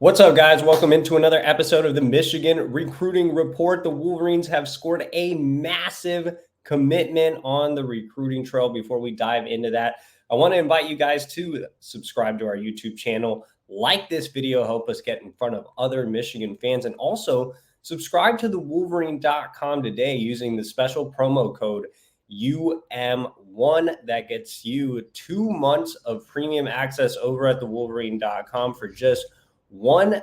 What's up, guys? Welcome into another episode of the Michigan Recruiting Report. The Wolverines have scored a massive commitment on the recruiting trail. Before we dive into that, I want to invite you guys to subscribe to our YouTube channel, like this video, help us get in front of other Michigan fans, and also subscribe to the Wolverine.com today using the special promo code UM1 that gets you 2 months of premium access over at the Wolverine.com for just $1.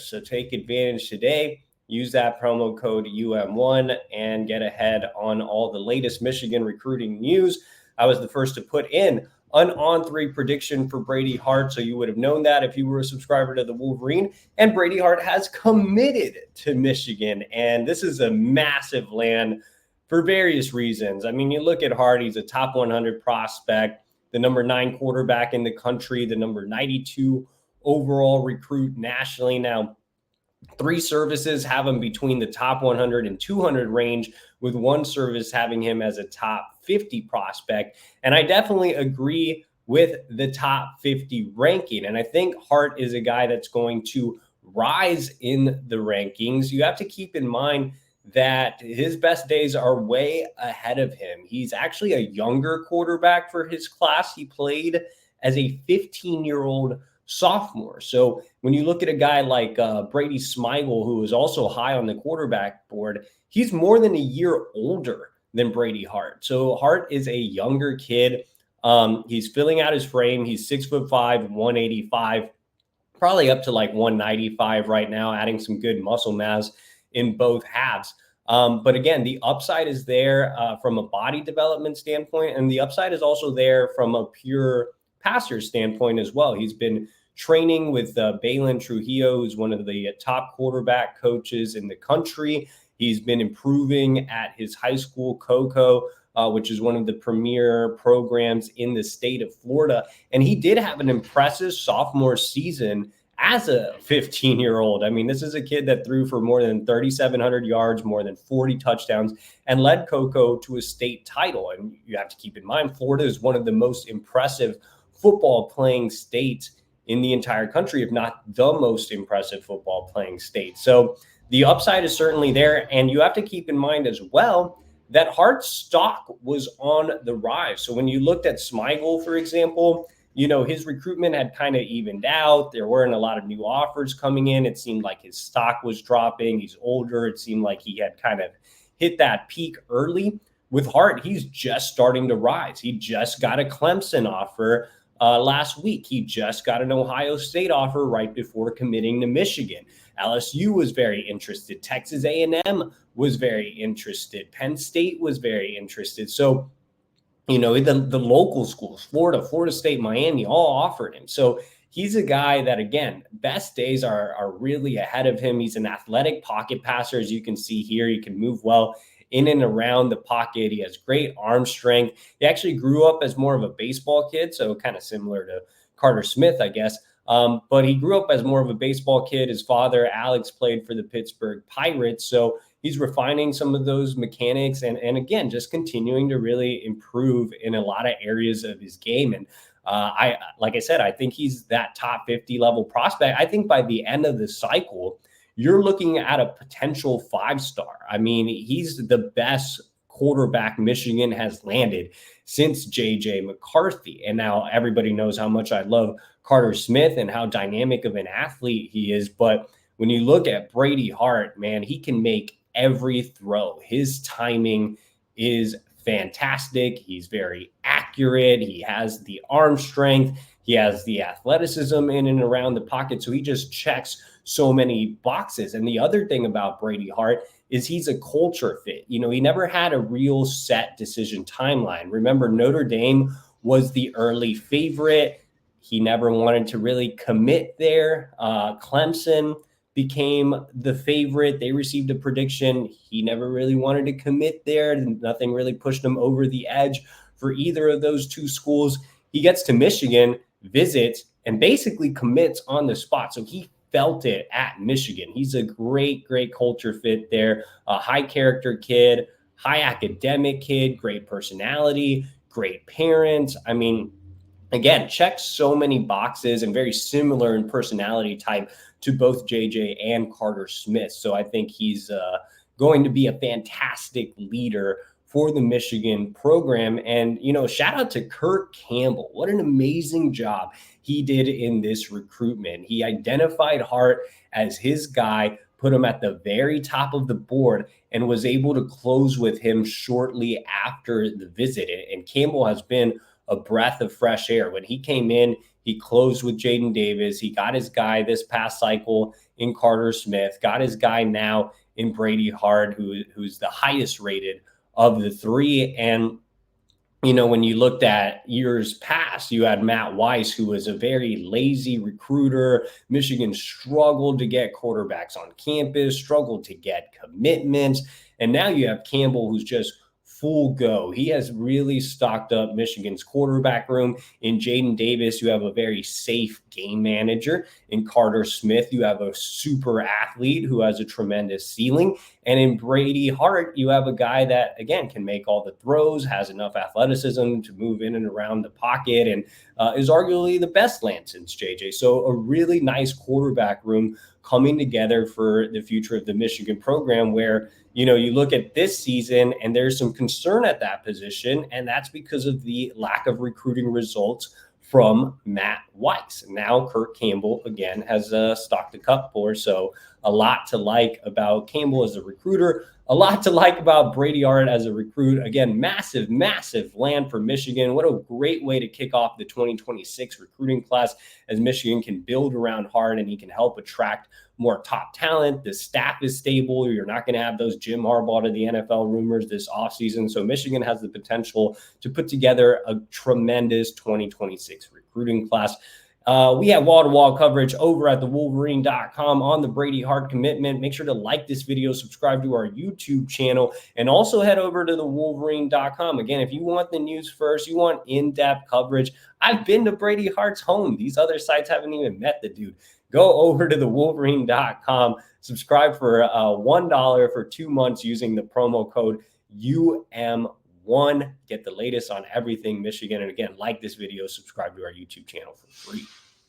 So take advantage today. Use that promo code UM1 and get ahead on all the latest Michigan recruiting news. I was the first to put in an on-3 prediction for Brady Hart, so you would have known that if you were a subscriber to the Wolverine. And Brady Hart has committed to Michigan, and this is a massive land for various reasons. I mean, you look at Hart, he's a top 100 prospect, the number 9 quarterback in the country, the number 92 overall recruit nationally. Now, 3 services have him between the top 100 and 200 range, with one service having him as a top 50 prospect. And I definitely agree with the top 50 ranking. And I think Hart is a guy that's going to rise in the rankings. You have to keep in mind that his best days are way ahead of him. He's actually a younger quarterback for his class. He played as a 15-year-old sophomore. So when you look at a guy like Brady Smigel, who is also high on the quarterback board, he's more than a year older than Brady Hart. So Hart is a younger kid. He's filling out his frame. He's 6'5", 185, probably up to like 195 right now, adding some good muscle mass in both halves. But again, the upside is there from a body development standpoint, and the upside is also there from a pure passer standpoint as well. He's been training with Balin Trujillo, who's one of the top quarterback coaches in the country. He's been improving at his high school, Coco, which is one of the premier programs in the state of Florida. And he did have an impressive sophomore season as a 15-year-old. I mean, this is a kid that threw for more than 3,700 yards, more than 40 touchdowns, and led Coco to a state title. And you have to keep in mind, Florida is one of the most impressive football playing states in the entire country, if not the most impressive football playing state. So the upside is certainly there. And you have to keep in mind as well that Hart's stock was on the rise. So when you looked at Smigel, for example, you know, his recruitment had kind of evened out. There weren't a lot of new offers coming in. It seemed like his stock was dropping. He's older. It seemed like he had kind of hit that peak early. With Hart, he's just starting to rise. He just got a Clemson offer last week. He just got an Ohio State offer right before committing to Michigan. LSU was very interested. Texas A&M was very interested. Penn State was very interested. So, you know, the local schools, Florida State, Miami, all offered him. So he's a guy that, again, best days are really ahead of him. He's an athletic pocket passer, as you can see here. He can move well in and around the pocket. He has great arm strength. He actually grew up as more of a baseball kid, so kind of similar to Carter Smith, I guess. But he grew up as more of a baseball kid. His father, Alex, played for the Pittsburgh Pirates. So he's refining some of those mechanics and again, just continuing to really improve in a lot of areas of his game. And like I said, I think he's that top 50 level prospect. I think by the end of the cycle, you're looking at a potential 5-star. I mean, he's the best quarterback Michigan has landed since J.J. McCarthy. And now everybody knows how much I love Carter Smith and how dynamic of an athlete he is. But when you look at Brady Hart, man, he can make every throw. His timing is fantastic. He's very accurate. He has the arm strength. He has the athleticism in and around the pocket. So he just checks so many boxes. And the other thing about Brady Hart is he's a culture fit. You know, he never had a real set decision timeline. Remember, Notre Dame was the early favorite. He never wanted to really commit there. Clemson became the favorite. They received a prediction. He never really wanted to commit there. Nothing really pushed him over the edge for either of those two schools. He gets to Michigan, visits, and basically commits on the spot. So he felt it at Michigan. He's a great culture fit there. A high character kid, high academic kid, great personality, great parents. I mean, again, checks so many boxes and very similar in personality type to both JJ and Carter Smith. So I think he's going to be a fantastic leader for the Michigan program. And, shout out to Kurt Campbell. What an amazing job he did in this recruitment. He identified Hart as his guy, put him at the very top of the board, and was able to close with him shortly after the visit. And Campbell has been a breath of fresh air. When he came in, he closed with Jaden Davis. He got his guy this past cycle in Carter Smith, got his guy now in Brady Hart, who's the highest rated of the three. And when you looked at years past, you had Matt Weiss, who was a very lazy recruiter. Michigan struggled to get quarterbacks on campus, struggled to get commitments. And now you have Campbell, who's just full go. He has really stocked up Michigan's quarterback room. In Jaden Davis, you have a very safe game manager. In Carter Smith, you have a super athlete who has a tremendous ceiling. And in Brady Hart, you have a guy that, again, can make all the throws, has enough athleticism to move in and around the pocket, and is arguably the best Lance since JJ. So a really nice quarterback room coming together for the future of the Michigan program, where you look at this season and there's some concern at that position, and that's because of the lack of recruiting results from Matt Weiss. Now Kurt Campbell, again, has stocked the cupboard. So a lot to like about Campbell as a recruiter, a lot to like about Brady Hart as a recruit. Again, massive, massive land for Michigan. What a great way to kick off the 2026 recruiting class, as Michigan can build around Hart and he can help attract more top talent. The staff is stable. You're not going to have those Jim Harbaugh to the NFL rumors this offseason. So Michigan has the potential to put together a tremendous 2026 recruiting class. We have wall-to-wall coverage over at thewolverine.com on the Brady Hart commitment. Make sure to like this video, subscribe to our YouTube channel, and also head over to thewolverine.com. Again, if you want the news first, you want in-depth coverage. I've been to Brady Hart's home. These other sites haven't even met the dude. Go over to thewolverine.com, subscribe for $1 for 2 months using the promo code UM1. Get the latest on everything Michigan. And again, like this video, subscribe to our YouTube channel for free.